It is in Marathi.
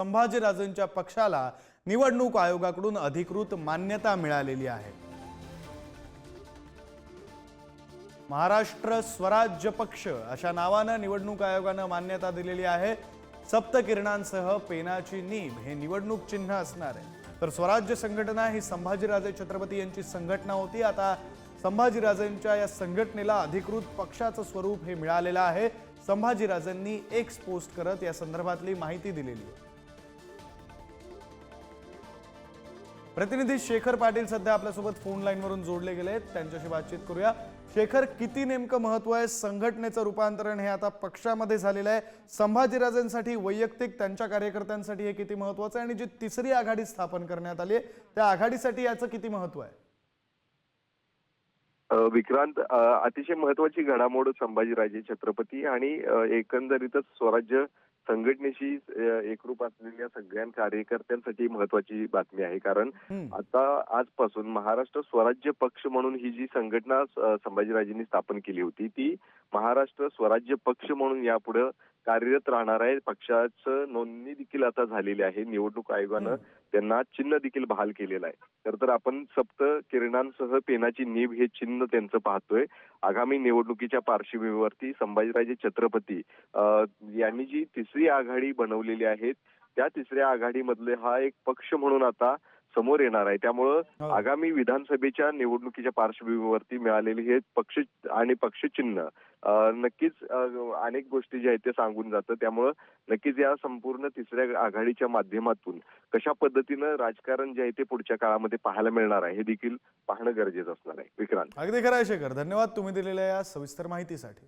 संभाजीराजेंच्या पक्षाला निवडणूक आयोगाकडून अधिकृत मान्यता मिळालेली आहे। महाराष्ट्र स्वराज्य पक्ष अशा नावाने निवडणूक आयोगाने मान्यता दिलेली आहे। सप्तकिरणांसह पेनाची नीब हे निवडणूक चिन्ह असणार आहे। तर स्वराज्य संघटना ही संभाजीराजे छत्रपती यांची संघटना होती। आता संभाजीराजेंच्या या संघटनेला अधिकृत पक्षाचं स्वरूप हे मिळालेलं आहे। संभाजीराजेंनी एक्स पोस्ट करत या संदर्भातली माहिती दिलेली आहे। प्रतिनिधी शेखर पाटील सध्या आपल्यासोबत फोन लाईन वरून जोडले गेले आहेत, त्यांच्याशी बातचीत करूया। शेखर, किती नेमकं महत्व आहे संघटनेचं रूपांतरण हे आता पक्षामध्ये झालेलं आहे? संभाजीराजेंसाठी वैयक्तिक त्यांच्या कार्यकर्त्यांसाठी हे किती महत्त्वाचं आहे आणि जी तिसरी आघाडी स्थापन करण्यात आली आहे त्या आघाडीसाठी याचं किती महत्व आहे? विक्रांत, अतिशय महत्वाची घडामोड संभाजीराजे छत्रपती आणि एकंदरीतच स्वराज्य संघटनेशी एकरूप असलेल्या सगळ्या कार्यकर्त्यांसाठी महत्वाची बातमी आहे। कारण आता आजपासून महाराष्ट्र स्वराज्य पक्ष म्हणून ही जी संघटना संभाजीराजेंनी स्थापन केली होती ती महाराष्ट्र स्वराज्य पक्ष म्हणून यापुढे कार्यरत राहणार आहे। पक्षाचं नोंदणी देखील आता झालेली आहे। निवडणूक आयोगानं त्यांना चिन्ह देखील बहाल केलेलं आहे। तर आपण सप्त किरणांसह पेनाची नीब हे चिन्ह त्यांचं पाहतोय। आगामी निवडणुकीच्या पार्श्वभूमीवरती संभाजीराजे छत्रपती यांनी जी तिसरी आघाडी बनवलेली आहे त्या तिसऱ्या आघाडीमधले हा एक पक्ष म्हणून आता समोर येणार आहे। त्यामुळे आगामी विधानसभेच्या निवडणुकीच्या पार्श्वभूमीवरती मिळालेले हे पक्ष आणि पक्षचिन्ह नक्कीच अनेक गोष्टी ज्या आहेत ते सांगून जातं। त्यामुळे नक्कीच या संपूर्ण तिसऱ्या आघाडीच्या माध्यमातून कशा पद्धतीनं राजकारण जे आहे ते पुढच्या काळामध्ये पाहायला मिळणार आहे हे देखील पाहणं गरजेचं असणार आहे। विक्रांत, अगदी खरं आहे शेखर, धन्यवाद तुम्ही दिलेल्या या सविस्तर माहितीसाठी।